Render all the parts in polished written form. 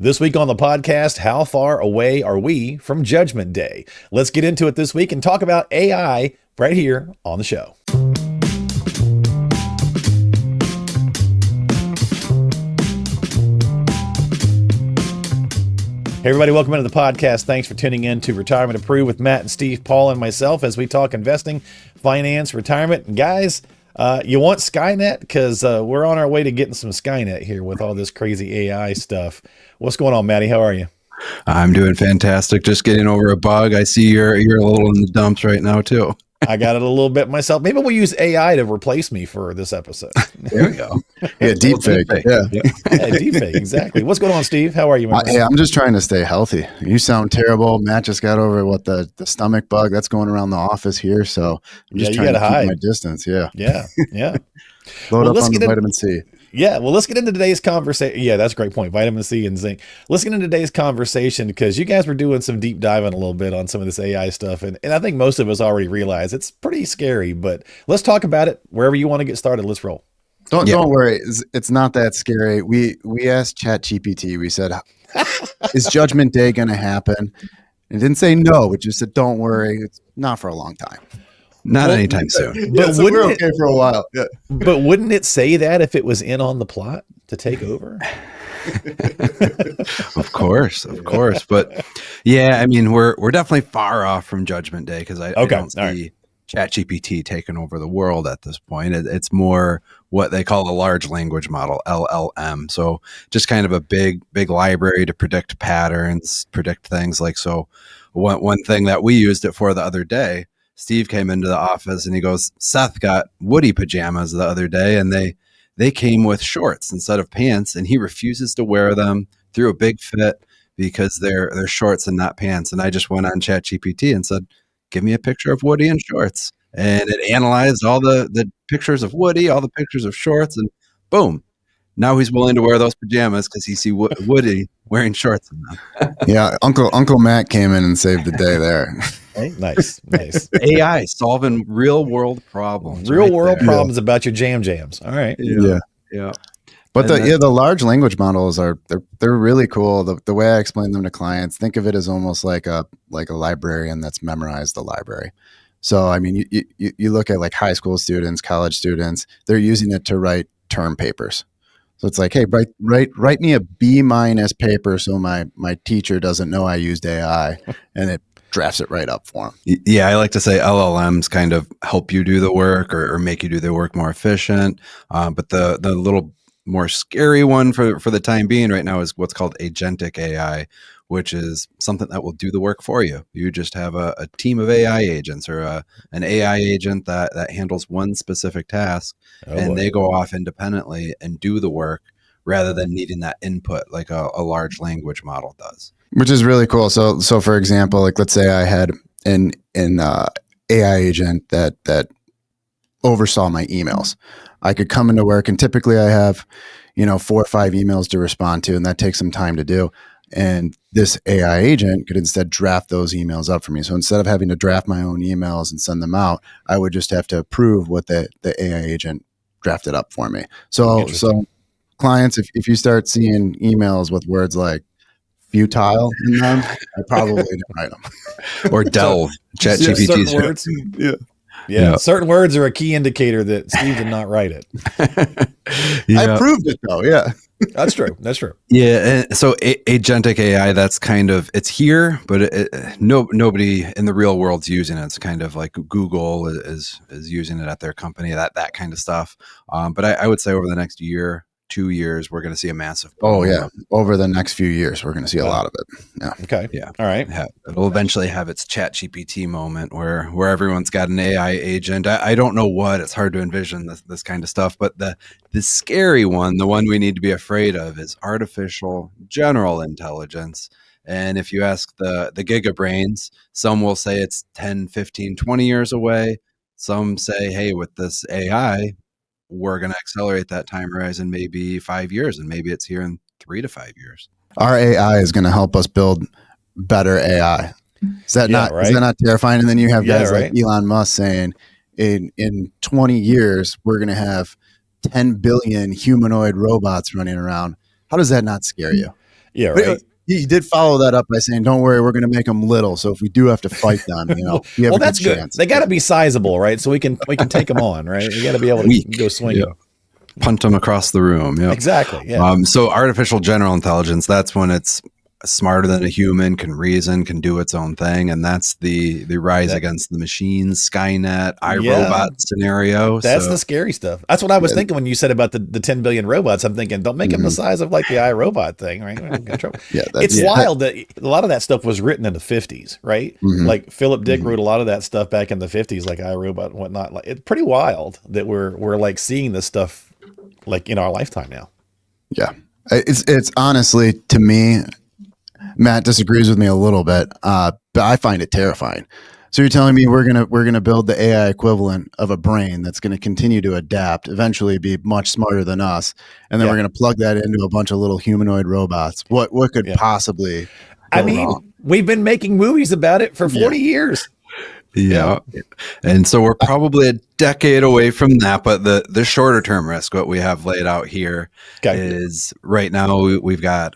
This week on the podcast, how far away are we from Judgment Day? Let's get into it this week and talk about AI right here on the show. Hey everybody, welcome into the podcast. Thanks for tuning in to Retirement Approved with Matt and Steve, Paul, and myself as we talk investing, finance, retirement. And guys, you want Skynet? Because we're on our way to getting some Skynet here with all this crazy AI stuff. What's going on, Matty? How are you? I'm doing fantastic. Just getting over a bug. I see you're a little in the dumps right now too. I got it a little bit myself. Maybe we'll use AI to replace me for this episode. There we go. Yeah, deepfake. Yeah, deepfake. Exactly. What's going on, Steve? How are you? Hey, I'm just trying to stay healthy. You sound terrible. Matt just got over the stomach bug that's going around the office here. So I'm just trying to keep my distance. Yeah. Load up on the vitamin C. Yeah, well, let's get into today's conversation. Yeah, that's a great point. Vitamin C and zinc. Let's get into today's conversation because you guys were doing some deep diving a little bit on some of this AI stuff. And I think most of us already realize it's pretty scary, but let's talk about it. Wherever you want to get started, let's roll. Don't worry. It's not that scary. We asked ChatGPT, we said, is Judgment Day going to happen? It didn't say no. It just said, don't worry. It's not for a long time. Not anytime soon. But so we're okay for a while. Yeah. But wouldn't it say that if it was in on the plot to take over? Of course. But yeah, I mean, we're definitely far off from Judgment Day because I don't see ChatGPT taking over the world at this point. It's more what they call a large language model, LLM. So just kind of a big library to predict patterns, predict things like so. One thing that we used it for the other day, Steve came into the office and he goes, Seth got Woody pajamas the other day and they came with shorts instead of pants and he refuses to wear them, threw a big fit because they're shorts and not pants. And I just went on ChatGPT and said, give me a picture of Woody in shorts. And it analyzed all the pictures of Woody, all the pictures of shorts, and boom. Now he's willing to wear those pajamas because he see Woody wearing shorts in them. Yeah, Uncle Matt came in and saved the day there. Hey, nice. AI solving real world problems. Real world problems about your jams. All right. Yeah. But the large language models they're really cool. The way I explain them to clients, think of it as almost like a librarian that's memorized the library. So I mean, you look at like high school students, college students, they're using it to write term papers. So it's like, hey, write me a B- paper so my teacher doesn't know I used AI, and it drafts it right up for them. Yeah, I like to say LLMs kind of help you do the work or make you do the work more efficient. But the little more scary one for the time being right now is what's called agentic AI, which is something that will do the work for you. You just have a team of AI agents or an AI agent that handles one specific task, they go off independently and do the work rather than needing that input like a large language model does. Which is really cool. So for example, like let's say I had an AI agent that oversaw my emails. I could come into work and typically I have, 4 or 5 emails to respond to, and that takes some time to do. And this AI agent could instead draft those emails up for me. So instead of having to draft my own emails and send them out, I would just have to approve what the AI agent drafted up for me. So clients, if you start seeing emails with words like futile in them, I probably didn't write them. Or delve. ChatGPT's words. Yeah. Certain words are a key indicator that Steve did not write it. I proved it though. Yeah. That's true. Yeah. And so agentic AI, that's kind of, it's here, but nobody in the real world's using it. It's kind of like Google is using it at their company, that kind of stuff. But I would say over the next 2 years, we're going to see a massive boom. Oh yeah. Over the next few years, we're going to see a lot of it. Yeah. Okay. Yeah. All right. It'll eventually have its ChatGPT moment where everyone's got an AI agent. I don't know what, it's hard to envision this kind of stuff, but the scary one, the one we need to be afraid of is artificial general intelligence. And if you ask the gigabrains, some will say it's 10, 15, 20 years away. Some say, hey, with this AI, we're going to accelerate that time horizon maybe 5 years, and maybe it's here in 3 to 5 years. Our AI is going to help us build better AI. Is that not terrifying? And then you have guys like Elon Musk saying in 20 years, we're going to have 10 billion humanoid robots running around. How does that not scare you? Yeah, But right. he did follow that up by saying, "Don't worry, we're going to make them little. So if we do have to fight them, we have a good that's good. chance." They got to be sizable, right? So we can take them on, right? We got to be able to Weak. go swinging. Punt them across the room. Yep. Exactly. Yeah. So artificial general intelligence, that's when it's smarter than a human, can reason, can do its own thing. And that's the rise against the machines, Skynet, iRobot scenario. That's the scary stuff. That's what I was thinking when you said about the 10 billion robots. I'm thinking, don't make them the size of like the iRobot thing, right? It's wild that a lot of that stuff was written in the 50s, right? Like Philip Dick wrote a lot of that stuff back in the 50s, like iRobot and whatnot. Like, it's pretty wild that we're like seeing this stuff like in our lifetime now. Yeah. It's honestly, to me, Matt disagrees with me a little bit, but I find it terrifying. So you're telling me we're gonna build the AI equivalent of a brain that's going to continue to adapt, eventually be much smarter than us, and then we're going to plug that into a bunch of little humanoid robots. What could possibly go wrong? We've been making movies about it for 40 years. Yeah. And so we're probably a decade away from that, but the shorter term risk, what we have laid out here is right now we've got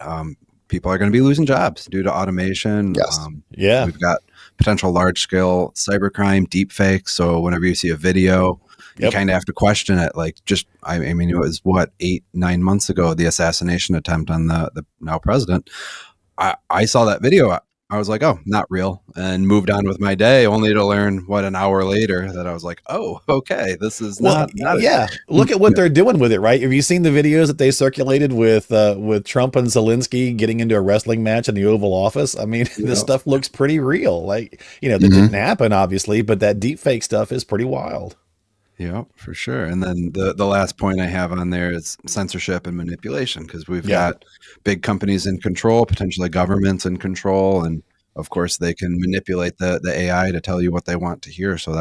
people are going to be losing jobs due to automation. Yes. We've got potential large scale cybercrime, deepfake. So whenever you see a video, you kind of have to question it. Like I mean, it was 8-9 months ago, the assassination attempt on the now president. I saw that video. I was like, oh, not real, and moved on with my day, only to learn an hour later that I was like, oh, okay, this is not Look at what they're doing with it, right? Have you seen the videos that they circulated with Trump and Zelensky getting into a wrestling match in the Oval Office? I mean, this stuff looks pretty real. Like, that didn't happen, obviously, but that deep fake stuff is pretty wild. Yeah, for sure. And then the last point I have on there is censorship and manipulation, because we've got big companies in control, potentially governments in control, and of course they can manipulate the AI to tell you what they want to hear. So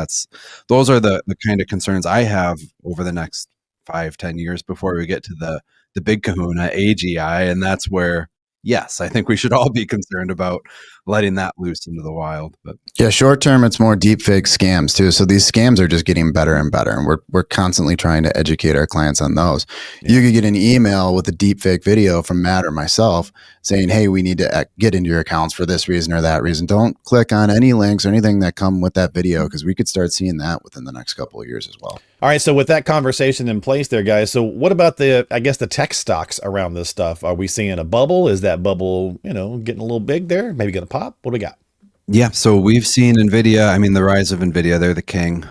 those are the kind of concerns I have over the next 5-10 years before we get to the big kahuna AGI, and that's where yes, I think we should all be concerned about letting that loose into the wild. But yeah, short term, it's more deepfake scams too. So these scams are just getting better and better, and we're constantly trying to educate our clients on those. You could get an email with a deepfake video from Matt or myself saying, "Hey, we need to get into your accounts for this reason or that reason. Don't click on any links or anything that come with that video," because we could start seeing that within the next couple of years as well. All right, so with that conversation in place there, guys, so what about the tech stocks around this stuff? Are we seeing a bubble? Is that bubble, getting a little big there? Maybe going to pop? What do we got? Yeah, so we've seen Nvidia. I mean, the rise of Nvidia, they're the king.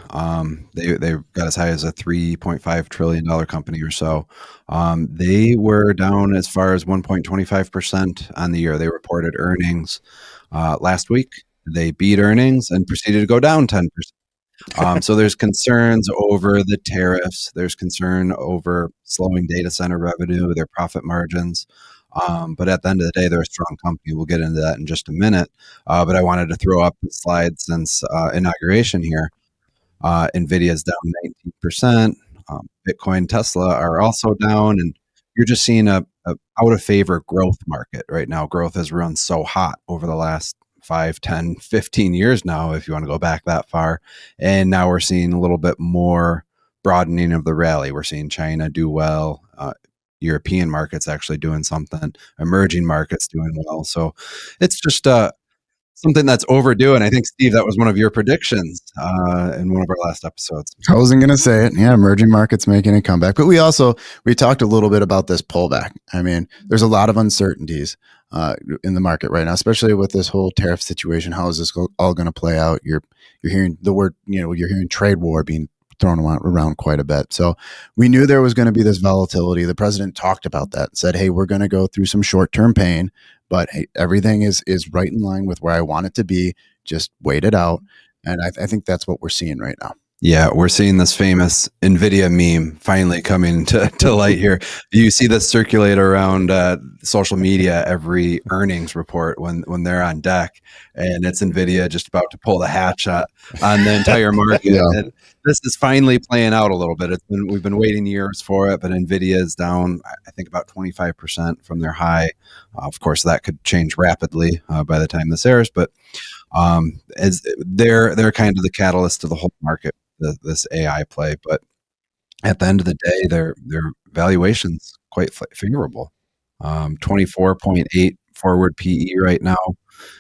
They got as high as a $3.5 trillion company or so. They were down as far as 1.25% on the year. They reported earnings last week. They beat earnings and proceeded to go down 10%. So there's concerns over the tariffs. There's concern over slowing data center revenue, their profit margins. But at the end of the day, they're a strong company. We'll get into that in just a minute. But I wanted to throw up the slide since inauguration here. Nvidia is down 19%. Bitcoin, Tesla are also down. And you're just seeing a out of favor growth market right now. Growth has run so hot over the last 5, 10, 15 years now, if you want to go back that far. And now we're seeing a little bit more broadening of the rally. We're seeing China do well. European markets actually doing something, emerging markets doing well. So it's just something that's overdue. And I think, Steve, that was one of your predictions in one of our last episodes. I wasn't going to say it. Yeah, emerging markets making a comeback. But we talked a little bit about this pullback. I mean, there's a lot of uncertainties in the market right now, especially with this whole tariff situation. How is this all going to play out? You're hearing the word, you're hearing trade war being thrown around quite a bit. So we knew there was going to be this volatility. The president talked about that, said, hey, we're going to go through some short-term pain, but hey, everything is right in line with where I want it to be. Just wait it out. And I think that's what we're seeing right now. Yeah, we're seeing this famous Nvidia meme finally coming to light here. You see this circulate around social media every earnings report when they're on deck, and it's Nvidia just about to pull the hatch on the entire market. Yeah. And this is finally playing out a little bit. We've been waiting years for it, but Nvidia is down, I think, about 25% from their high. Of course, that could change rapidly by the time this airs, but as they're kind of the catalyst to the whole market. This AI play, but at the end of the day, their valuation's quite favorable. 24.8 forward PE right now.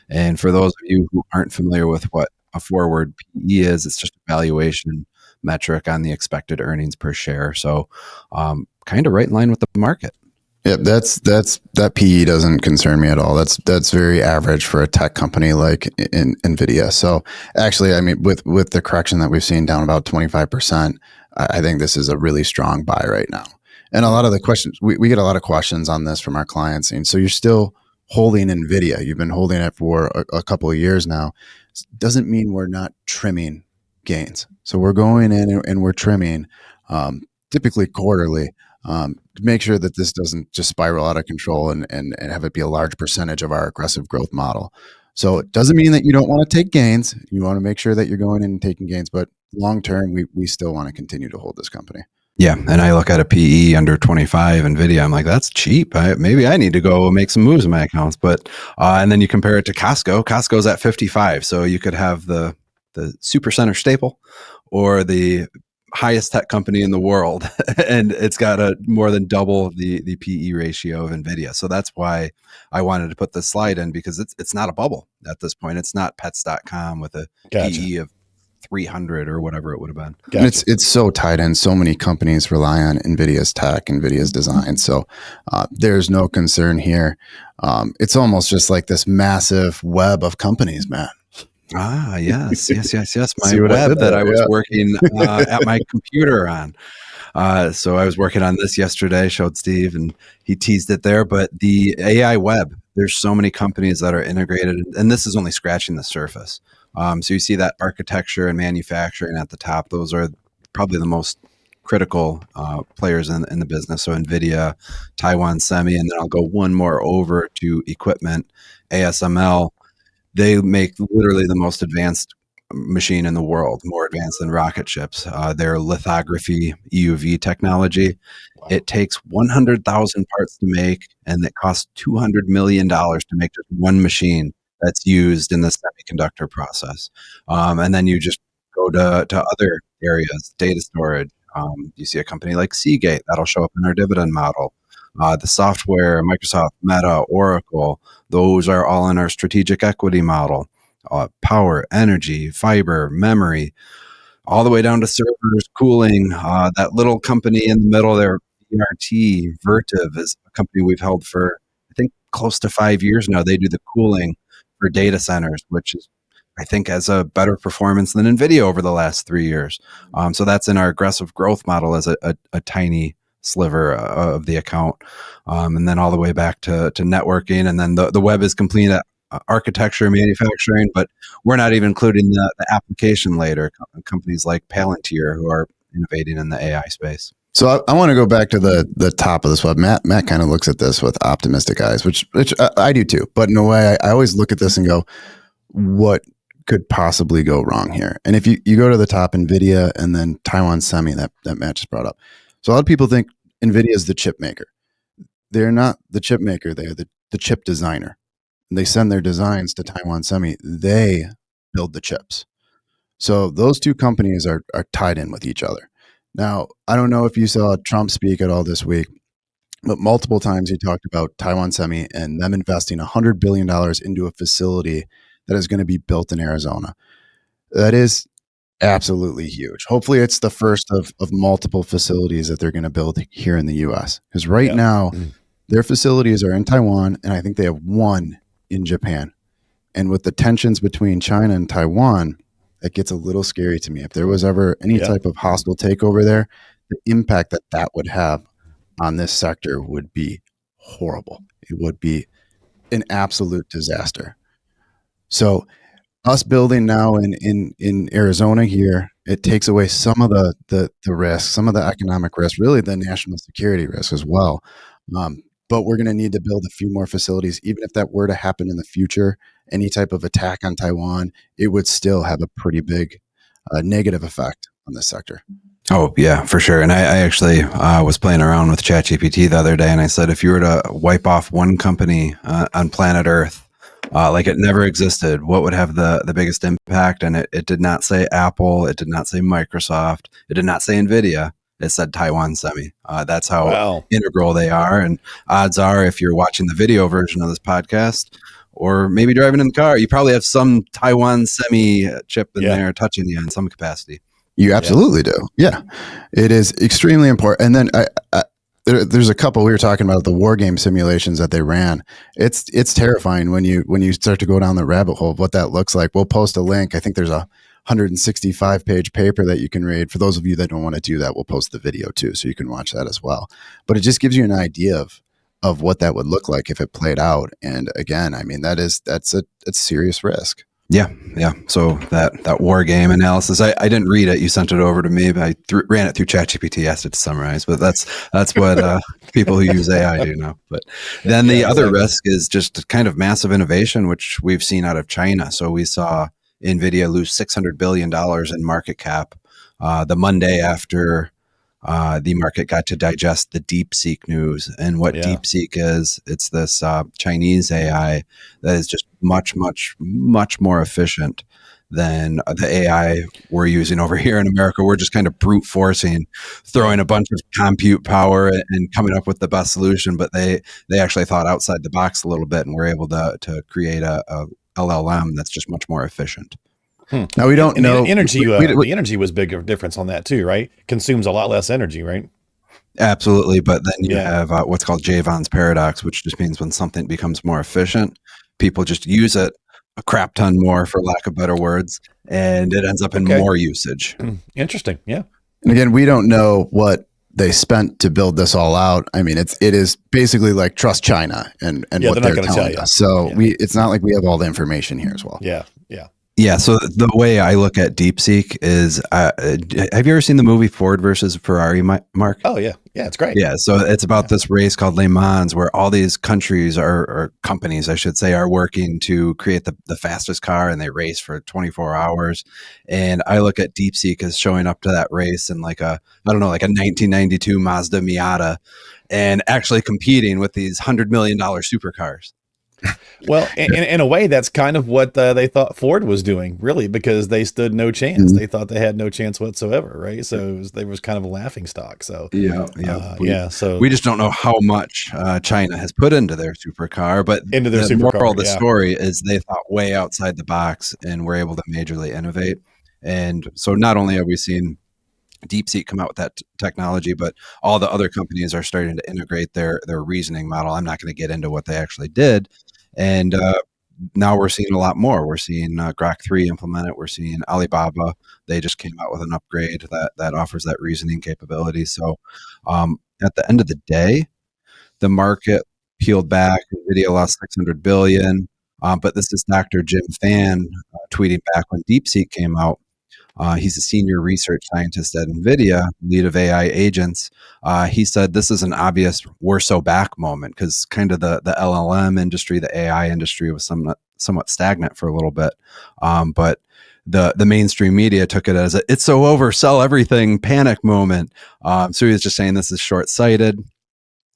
And for those of you who aren't familiar with what a forward PE is, it's just a valuation metric on the expected earnings per share. So kind of right in line with the market. Yeah, that PE doesn't concern me at all. That's very average for a tech company like in Nvidia. So actually, I mean, with the correction that we've seen down about 25%, I think this is a really strong buy right now. And a lot of the questions, we get a lot of questions on this from our clients. And so you're still holding Nvidia. You've been holding it for a couple of years now. Doesn't mean we're not trimming gains. So we're going in and we're trimming, typically quarterly. To make sure that this doesn't just spiral out of control and have it be a large percentage of our aggressive growth model. So it doesn't mean that you don't want to take gains. You want to make sure that you're going in and taking gains, but long term, we still want to continue to hold this company. Yeah, and I look at a PE under 25 Nvidia. I'm like, that's cheap. Maybe I need to go make some moves in my accounts. But and then you compare it to Costco. Costco's at 55, so you could have the super center staple or the highest tech company in the world, and it's got a more than double the PE ratio of Nvidia. So that's why I wanted to put this slide in, because it's not a bubble at this point. It's not pets.com with a PE of 300 or whatever it would have been. And it's so tied in. So many companies rely on Nvidia's tech, Nvidia's design. So there's no concern here. It's almost just like this massive web of companies, Matt. Ah, yes. My web that I was working at my computer on. So I was working on this yesterday, showed Steve, and he teased it there. But the AI web, there's so many companies that are integrated, and this is only scratching the surface. So you see that architecture and manufacturing at the top. Those are probably the most critical players in the business. So Nvidia, Taiwan Semi, and then I'll go one more over to equipment, ASML. They make literally the most advanced machine in the world, more advanced than rocket ships. Their lithography EUV technology, it takes 100,000 parts to make, and it costs $200 million to make just one machine that's used in the semiconductor process. And then you just go to other areas, data storage. You see a company like Seagate, that'll show up in our dividend model. The software, Microsoft, Meta, Oracle, those are all in our strategic equity model. Power, energy, fiber, memory, all the way down to servers, cooling. That little company in the middle there, VRT, Vertiv, is a company we've held for, I think, close to 5 years now. They do the cooling for data centers, which is, I think, has a better performance than Nvidia over the last 3 years. So that's in our aggressive growth model as a tiny sliver of the account. And then all the way back to networking. And then the web is complete at architecture, manufacturing, but we're not even including the application layer, companies like Palantir who are innovating in the AI space. So I want to go back to the top of this web. Matt kind of looks at this with optimistic eyes, which I do too. But in a way, I always look at this and go, what could possibly go wrong here? And if you go to the top, Nvidia and then Taiwan Semi, that Matt just brought up. So a lot of people think Nvidia is the chip maker. They're not the chip maker. They're the chip designer. And they send their designs to Taiwan Semi. They build the chips. So those two companies are tied in with each other. Now, I don't know if you saw Trump speak at all this week, but multiple times he talked about Taiwan Semi and them investing $100 billion into a facility that is going to be built in Arizona. That is absolutely huge. Hopefully it's the first of multiple facilities that they're going to build here in the US. Because right now, their facilities are in Taiwan, and I think they have one in Japan. And with the tensions between China and Taiwan, that gets a little scary to me. If there was ever any type of hostile takeover there, the impact that would have on this sector would be horrible. It would be an absolute disaster. So us building now in Arizona here, it takes away some of the risk, some of the economic risk, really the national security risk as well. But we're going to need to build a few more facilities. Even if that were to happen in the future, any type of attack on Taiwan, it would still have a pretty big negative effect on this sector. Oh, yeah, for sure. And I actually was playing around with ChatGPT the other day, and I said, if you were to wipe off one company on planet Earth, like it never existed, what would have the biggest impact? And it did not say Apple. It did not say Microsoft. It did not say Nvidia. it said Taiwan Semi. That's how integral they are. And odds are, if you're watching the video version of this podcast, or maybe driving in the car, you probably have some Taiwan Semi chip in there touching you in some capacity. You absolutely do. Yeah, it is extremely important. And then there's a couple we were talking about the war game simulations that they ran. It's terrifying when you start to go down the rabbit hole of what that looks like. We'll post a link. I think there's a 165-page paper that you can read. For those of you that don't want to do that, we'll post the video too, so you can watch that as well. But it just gives you an idea of what that would look like if it played out. And again, I mean, that's a serious risk. Yeah. So that war game analysis, I didn't read it. You sent it over to me, but I ran it through ChatGPT, asked it to summarize. But that's what people who use AI do now. But then the other risk is just kind of massive innovation, which we've seen out of China. So we saw Nvidia lose $600 billion in market cap the Monday after the market got to digest the DeepSeek news. And what DeepSeek is, it's this Chinese AI that is just much, much, much more efficient than the AI we're using over here in America. We're just kind of brute forcing, throwing a bunch of compute power and coming up with the best solution. But they actually thought outside the box a little bit and were able to create a LLM that's just much more efficient. Now we don't know. The energy was bigger difference on that too, right? Consumes a lot less energy, right? Absolutely, but then you have what's called Jevons paradox, which just means when something becomes more efficient, people just use it a crap ton more, for lack of better words, and it ends up in more usage. Interesting, yeah. And again, we don't know what they spent to build this all out. I mean, it is basically like trust China and what they're telling us. So it's not like we have all the information here as well. Yeah. So the way I look at DeepSeek is, have you ever seen the movie Ford versus Ferrari, Mark? Oh, yeah. Yeah, it's great. Yeah. So it's about this race called Le Mans, where all these countries or companies, I should say, are working to create the fastest car, and they race for 24 hours. And I look at DeepSeek as showing up to that race in like a 1992 Mazda Miata, and actually competing with these $100 million supercars. Well, in a way, that's kind of what they thought Ford was doing, really, because they stood no chance. They thought they had no chance whatsoever, right? So they was kind of a laughing stock. So So we just don't know how much China has put into their supercar, but into their the moral of the story is they thought way outside the box and were able to majorly innovate. And so not only have we seen DeepSeek come out with that technology, but all the other companies are starting to integrate their reasoning model. I'm not going to get into what they actually did. And now we're seeing a lot more. We're seeing Grok 3 implement it. We're seeing Alibaba. They just came out with an upgrade that offers that reasoning capability. So at the end of the day, the market peeled back. Nvidia lost $600 billion. But this is Dr. Jim Fan tweeting back when DeepSeek came out. He's a senior research scientist at Nvidia, lead of AI agents. He said this is an obvious "we're so back" moment, because kind of the LLM industry, the AI industry, was somewhat stagnant for a little bit. But the mainstream media took it as it's so over, sell everything, panic moment. So he was just saying this is short-sighted.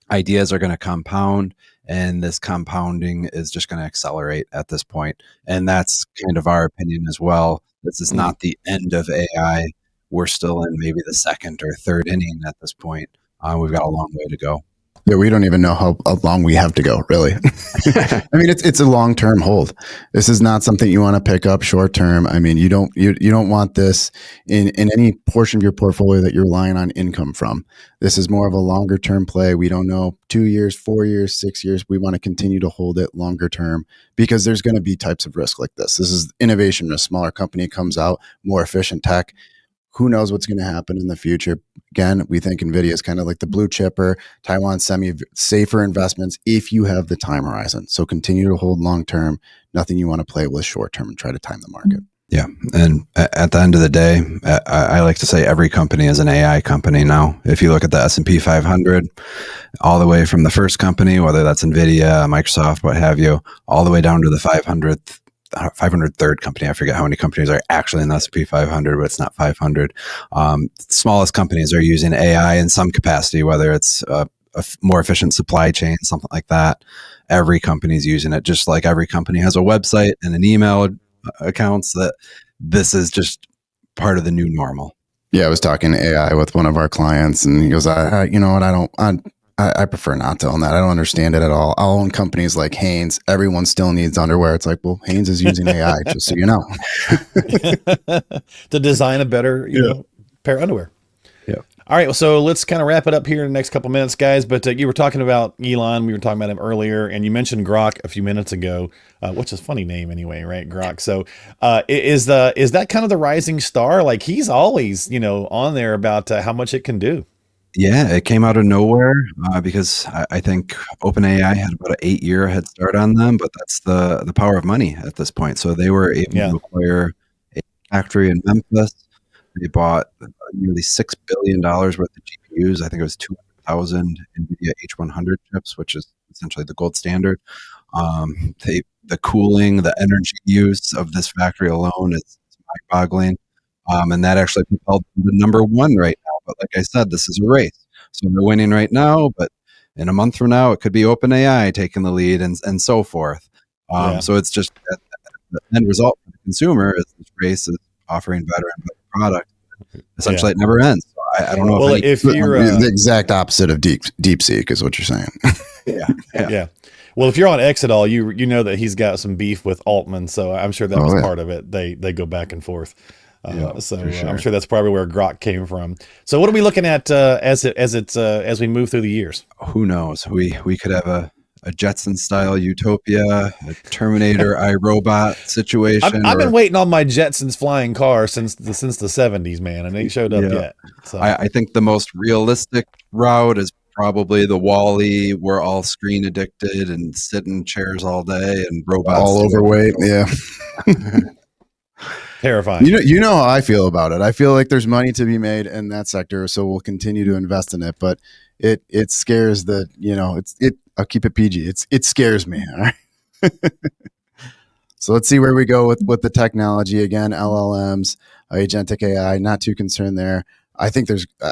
Ideas are going to compound, and this compounding is just going to accelerate at this point. And that's kind of our opinion as well. This is not the end of AI. We're still in maybe the second or third inning at this point. We've got a long way to go. Yeah, we don't even know how long we have to go, really. I mean, it's a long-term hold. This is not something you want to pick up short-term. I mean, you don't want this in any portion of your portfolio that you're relying on income from. This is more of a longer-term play. We don't know 2 years, 4 years, 6 years. We want to continue to hold it longer term, because there's going to be types of risk like this. This is innovation. A smaller company comes out, more efficient tech. Who knows what's going to happen in the future? Again, we think Nvidia is kind of like the blue chipper, Taiwan Semi, safer investments if you have the time horizon. So continue to hold long term. Nothing you want to play with short term and try to time the market. Yeah. And at the end of the day, I like to say every company is an AI company now. If you look at the S&P 500, all the way from the first company, whether that's Nvidia, Microsoft, what have you, all the way down to the 503rd company. I forget how many companies are actually in the S&P 500, but it's not 500. Smallest companies are using AI in some capacity, whether it's a more efficient supply chain, something like that. Every company's using it, just like every company has a website and an email accounts. That this is just part of the new normal. Yeah, I was talking AI with one of our clients, and he goes, you know what, I prefer not to own that. I don't understand it at all. I'll own companies like Hanes. Everyone still needs underwear. It's like, well, Hanes is using AI, just so you know. To design a better, pair of underwear. Yeah. All right, so let's kind of wrap it up here in the next couple minutes, guys. But you were talking about Elon. We were talking about him earlier, and you mentioned Grok a few minutes ago, which is a funny name anyway, right? Grok. So is that kind of the rising star? Like he's always, on there about how much it can do. Yeah, it came out of nowhere because I think OpenAI had about an 8-year head start on them, but that's the power of money at this point. So they were able to acquire a factory in Memphis. They bought nearly $6 billion worth of GPUs. I think it was 200,000 Nvidia H100 chips, which is essentially the gold standard. The cooling, the energy use of this factory alone is mind-boggling. And that actually propelled them to number one right now. But like I said, this is a race. So they're winning right now, but in a month from now, it could be OpenAI taking the lead and so forth. So it's just the end result for the consumer is this race is offering better and better product. Essentially, it never ends. So I don't know. Well, if you're the exact opposite of DeepSeek is what you're saying. Yeah. Well, if you're on X at all, you know that he's got some beef with Altman, so I'm sure that was part of it. They go back and forth. Sure. I'm sure that's probably where Grok came from. So what are we looking at as we move through the years? Who knows? We could have a Jetsons style utopia, a Terminator iRobot situation. I've been waiting on my Jetsons flying car since the 70s, man, and they ain't showed up yet. So I think the most realistic route is probably the Wall-E. We're all screen addicted and sit in chairs all day and robots all overweight. Yeah. Terrifying. You know how I feel about it. I feel like there's money to be made in that sector, so we'll continue to invest in it. But it scares I'll keep it PG. It scares me. All right. So let's see where we go with the technology again. LLMs, agentic AI. Not too concerned there. I think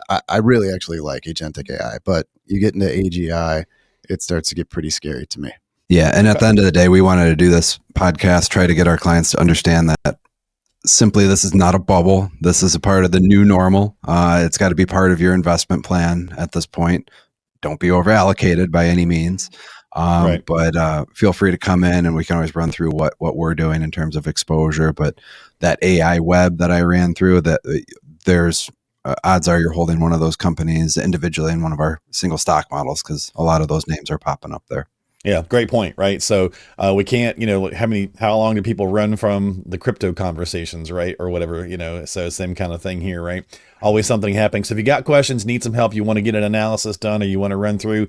I really actually like agentic AI, but you get into AGI, it starts to get pretty scary to me. Yeah, and at the end of the day, we wanted to do this podcast, try to get our clients to understand that simply this is not a bubble. This is a part of the new normal. It's got to be part of your investment plan at this point. Don't be over allocated by any means. But feel free to come in and we can always run through what we're doing in terms of exposure. But that AI web that I ran through, that there's odds are you're holding one of those companies individually in one of our single stock models because a lot of those names are popping up there. Yeah, great point, right? So we can't, how long do people run from the crypto conversations, right? Or whatever, so same kind of thing here, right? Always something happening. So if you got questions, need some help, you want to get an analysis done, or you want to run through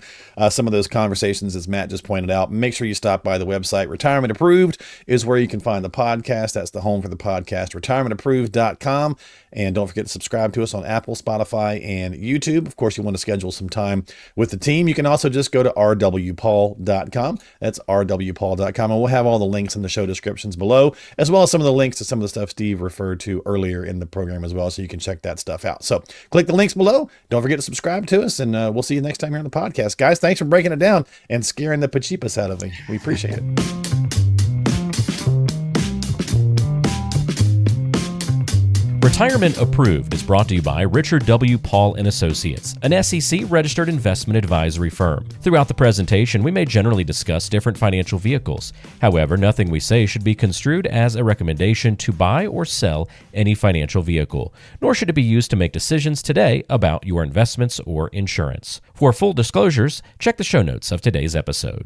some of those conversations, as Matt just pointed out, make sure you stop by the website. Retirement Approved is where you can find the podcast. That's the home for the podcast, retirementapproved.com. And don't forget to subscribe to us on Apple, Spotify, and YouTube. Of course, you want to schedule some time with the team. You can also just go to rwpaul.com. That's rwpaul.com. And we'll have all the links in the show descriptions below, as well as some of the links to some of the stuff Steve referred to earlier in the program as well. So you can check that stuff out. So click the links below. Don't forget to subscribe to us, and we'll see you next time here on the podcast. Guys, thanks for breaking it down and scaring the pachipas out of me. We appreciate it. Retirement Approved is brought to you by Richard W. Paul & Associates, an SEC-registered investment advisory firm. Throughout the presentation, we may generally discuss different financial vehicles. However, nothing we say should be construed as a recommendation to buy or sell any financial vehicle, nor should it be used to make decisions today about your investments or insurance. For full disclosures, check the show notes of today's episode.